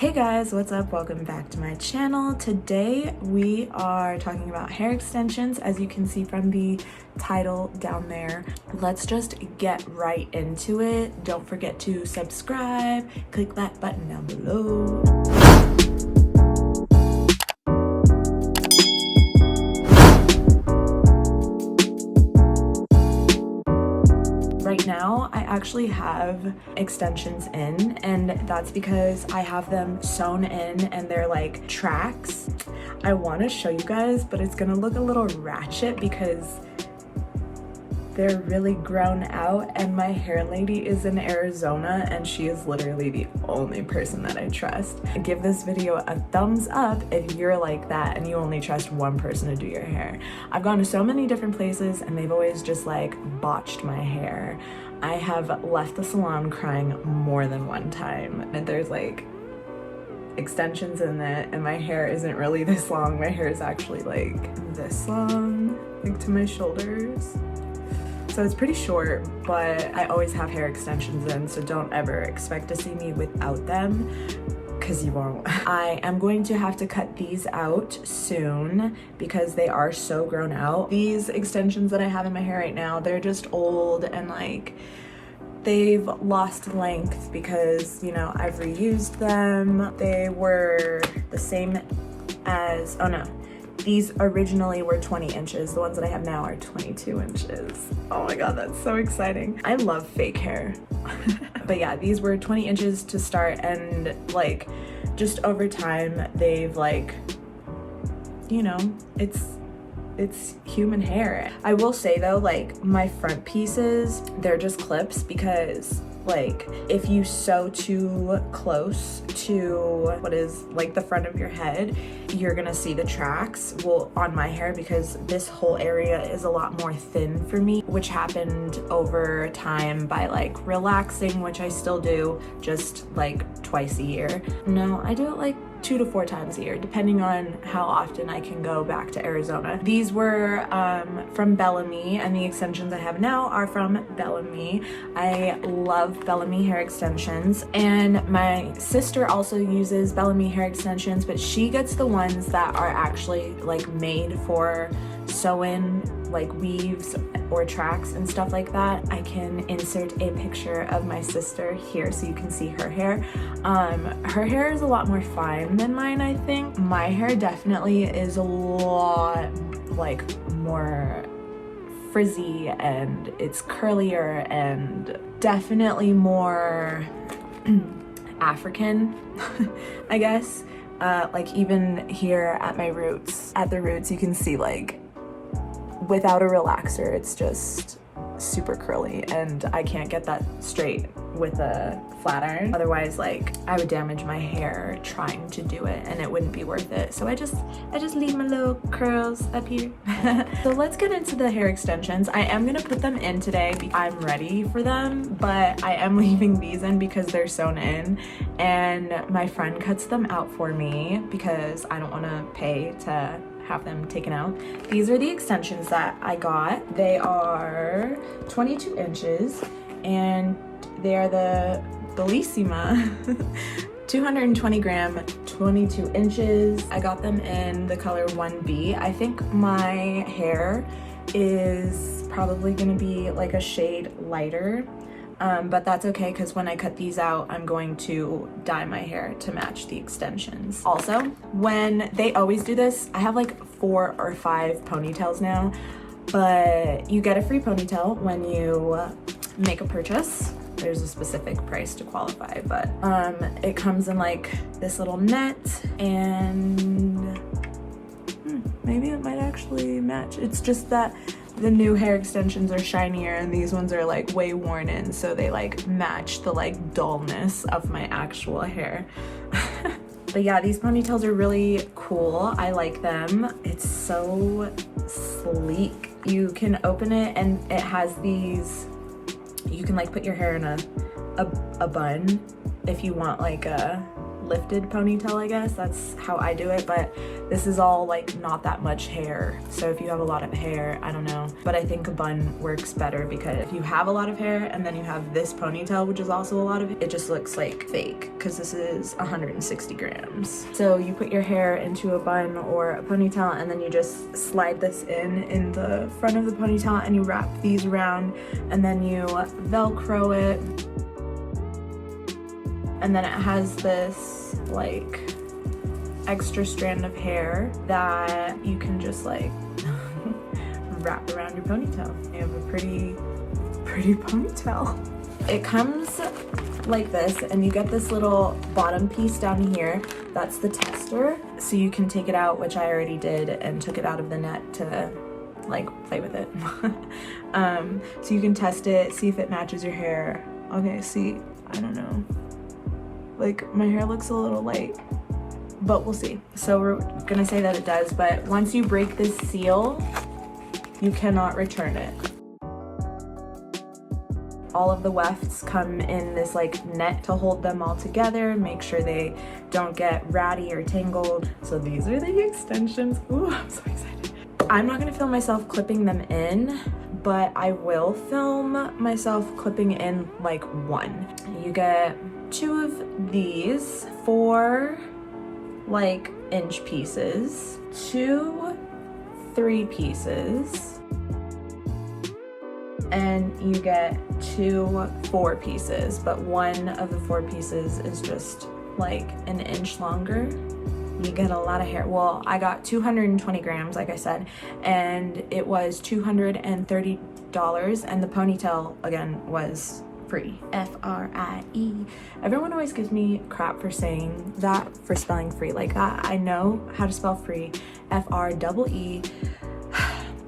Hey guys, what's up? Welcome back to my channel. Today we are talking about hair extensions, as you can see from the title down there. Let's just get right into it. Don't forget to subscribe, click that button down below. Right now, I actually have extensions in, and that's because I have them sewn in and they're like tracks. I want to show you guys, but it's gonna look a little ratchet because they're really grown out, and my hair lady is in Arizona and she is literally the only person that I trust. Give this video a thumbs up if you're like that and you only trust one person to do your hair. I've gone to so many different places and they've always just like botched my hair. I have left the salon crying more than one time, and there's like extensions in it and my hair isn't really this long. My hair is actually like this long, like to my shoulders. So it's pretty short, but I always have hair extensions in, so don't ever expect to see me without them, because you won't. I am going to have to cut these out soon because they are so grown out. These extensions that I have in my hair right now, they're just old and like they've lost length because, you know, I've reused them. They were the same as, oh no. These originally were 20 inches. The ones that I have now are 22 inches. Oh my God, that's so exciting. I love fake hair. But yeah, these were 20 inches to start, and like just over time, they've like, you know, it's human hair. I will say though, like my front pieces, they're just clips because like if you sew too close to what is like the front of your head, you're gonna see the tracks on my hair, because this whole area is a lot more thin for me, which happened over time by like relaxing, which I still do just like twice a year. No, I do it like 2 to 4 times a year, depending on how often I can go back to Arizona. These were from Bellami, and the extensions I have now are from Bellami. I love Bellami hair extensions, and my sister also uses Bellami hair extensions, but she gets the ones that are actually like made for sew-in, like weaves or tracks and stuff like that. I can insert a picture of my sister here so you can see her hair. Her hair is a lot more fine than mine, I think. My hair definitely is a lot like more frizzy, and it's curlier and definitely more African, I guess. Like even here at my roots, you can see like without a relaxer, it's just super curly, and I can't get that straight with a flat iron. Otherwise, like I would damage my hair trying to do it and it wouldn't be worth it. So I just leave my little curls up here. So let's get into the hair extensions. I am gonna put them in today because I'm ready for them, but I am leaving these in because they're sewn in, and my friend cuts them out for me because I don't want to pay to have them taken out. These are the extensions that I got. They are 22 inches and they are the Bellissima 220 gram, 22 inches. I got them in the color 1B. I think my hair is probably gonna be like a shade lighter, but that's okay because when I cut these out, I'm going to dye my hair to match the extensions. Also, when they always do this, I have like 4 or 5 ponytails now, but you get a free ponytail when you make a purchase. There's a specific price to qualify, but it comes in like this little net, and maybe it might actually match. It's just that the new hair extensions are shinier and these ones are like way worn in, so they like match the like dullness of my actual hair. But yeah, these ponytails are really cool. I like them. It's so sleek. You can open it and it has these, you can like put your hair in a bun if you want like a lifted ponytail, I guess. That's how I do it, but this is all like not that much hair. So if you have a lot of hair, I don't know. But I think a bun works better because if you have a lot of hair and then you have this ponytail, which is also a lot of it just looks like fake because this is 160 grams. So you put your hair into a bun or a ponytail and then you just slide this in the front of the ponytail and you wrap these around and then you Velcro it. And then it has this like extra strand of hair that you can just like wrap around your ponytail. You have a pretty ponytail. It comes like this and you get this little bottom piece down here. That's the tester. So you can take it out, which I already did and took it out of the net to like play with it. So you can test it, see if it matches your hair. Okay, see, I don't know. Like my hair looks a little light, but we'll see. So we're gonna say that it does, but once you break this seal, you cannot return it. All of the wefts come in this like net to hold them all together, make sure they don't get ratty or tangled. So these are the extensions. Ooh, I'm so excited. I'm not gonna film myself clipping them in, but I will film myself clipping in like one. You get 2 of these, 4 like inch pieces, 2 3 pieces, and you get 2 4 pieces, but one of the 4 pieces is just like an inch longer. You get a lot of hair. Well, I got 220 grams, like I said, and it was $230, and the ponytail again was free. F-R-I-E. Everyone always gives me crap for saying that, for spelling free like that. I know how to spell free, F-R-E-E.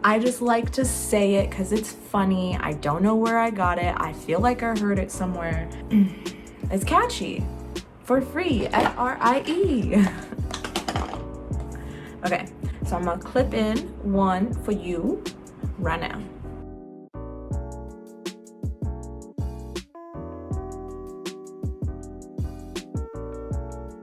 I just like to say it because it's funny. I don't know where I got it. I feel like I heard it somewhere. It's catchy. For free, F-R-I-E. Okay, so I'm gonna clip in one for you right now.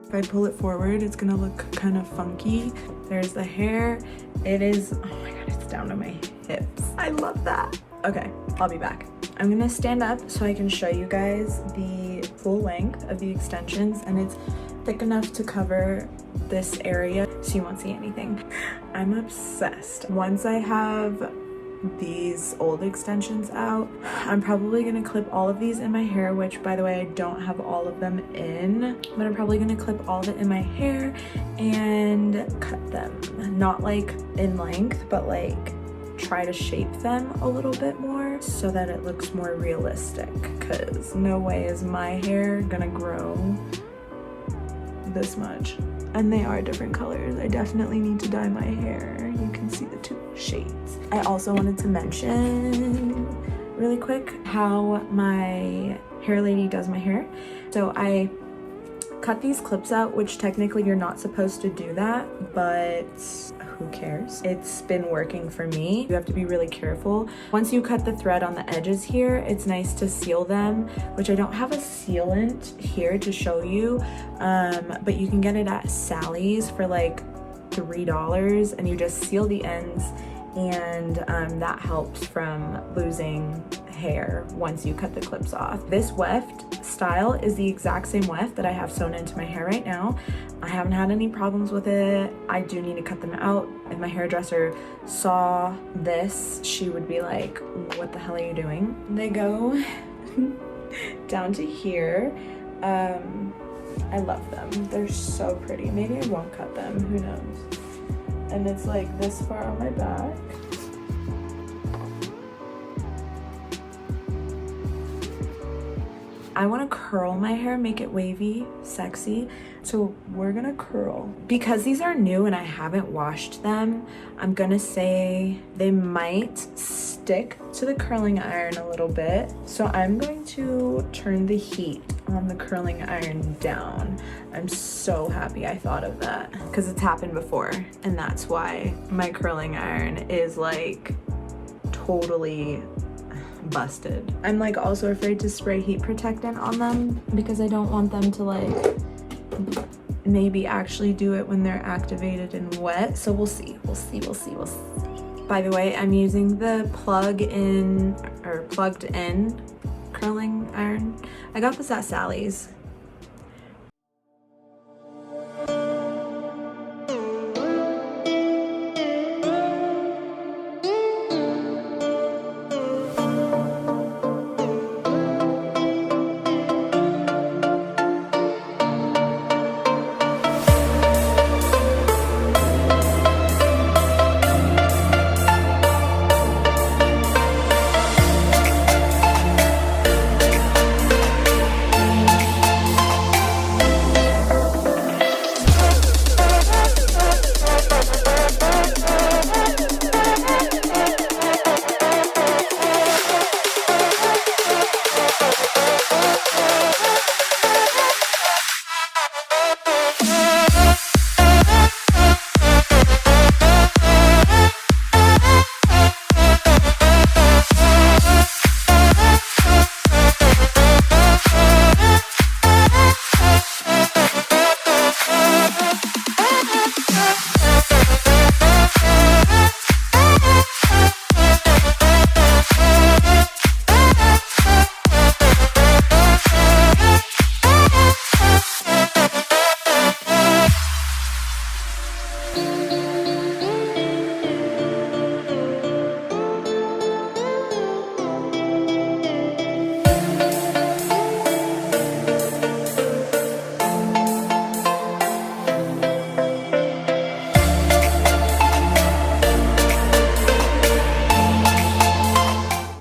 If I pull it forward, it's gonna look kind of funky. There's the hair. It is, oh my God, it's down to my hips. I love that. Okay, I'll be back. I'm gonna stand up so I can show you guys the full length of the extensions, and it's thick enough to cover this area so you won't see anything. I'm obsessed. Once I have these old extensions out, I'm probably gonna clip all of these in my hair, which by the way, I don't have all of them in, but I'm probably gonna clip all of it in my hair and cut them. Not like in length, but like try to shape them a little bit more so that it looks more realistic, because no way is my hair gonna grow this much. And they are different colors. I definitely need to dye my hair. You can see the 2 shades. I also wanted to mention really quick how my hair lady does my hair. So I cut these clips out, which technically you're not supposed to do that, but who cares? It's been working for me. You have to be really careful. Once you cut the thread on the edges here, it's nice to seal them, which I don't have a sealant here to show you, but you can get it at Sally's for like $3, and you just seal the ends, and that helps from losing hair once you cut the clips off. This weft style is the exact same weft that I have sewn into my hair right now. I haven't had any problems with it. I do need to cut them out. If my hairdresser saw this, she would be like, what the hell are you doing? They go down to here. I love them. They're so pretty. Maybe I won't cut them, who knows? And it's like this far on my back. I want to curl my hair, make it wavy, sexy. So we're gonna curl. Because these are new and I haven't washed them, I'm gonna say they might stick to the curling iron a little bit. So I'm going to turn the heat on the curling iron down. I'm so happy I thought of that because it's happened before, and that's why my curling iron is like totally busted. I'm like also afraid to spray heat protectant on them because I don't want them to like maybe actually do it when they're activated and wet. So we'll see. By the way, I'm using the plugged in curling iron. I got this at Sally's.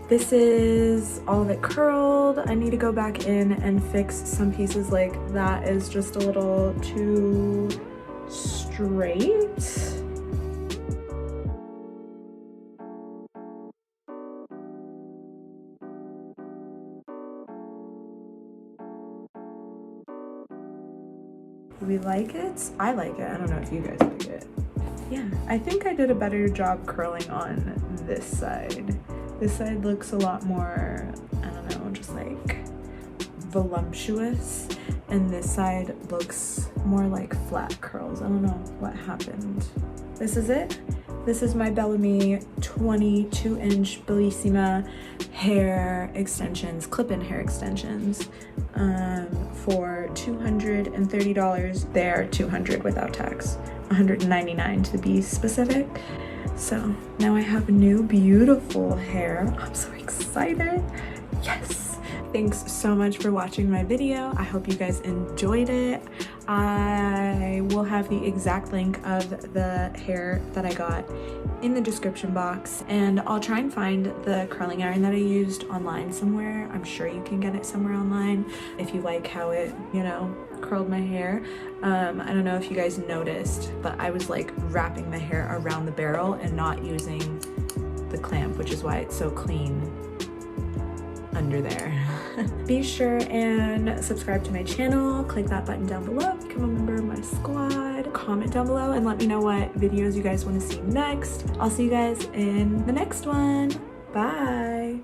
This is all of it curled. I need to go back in and fix some pieces, like that is just a little too straight. We like it? I like it. I don't know if you guys like it. Yeah, I think I did a better job curling on this side. This side looks a lot more, I don't know, just like voluptuous. And this side looks more like flat curls. I don't know what happened. This is it. This is my Bellami 22-inch Bellissima hair extensions, clip-in hair extensions for $230. They're $200 without tax, $199 to be specific. So now I have new beautiful hair. I'm so excited. Yes. Thanks so much for watching my video. I hope you guys enjoyed it. I will have the exact link of the hair that I got in the description box, and I'll try and find the curling iron that I used online somewhere. I'm sure you can get it somewhere online if you like how it, you know, curled my hair. I don't know if you guys noticed, but I was like wrapping the hair around the barrel and not using the clamp, which is why it's so clean under there. Be sure and subscribe to my channel, click that button down below, become a member of my squad, comment down below and let me know what videos you guys want to see next. I'll see you guys in the next one. Bye.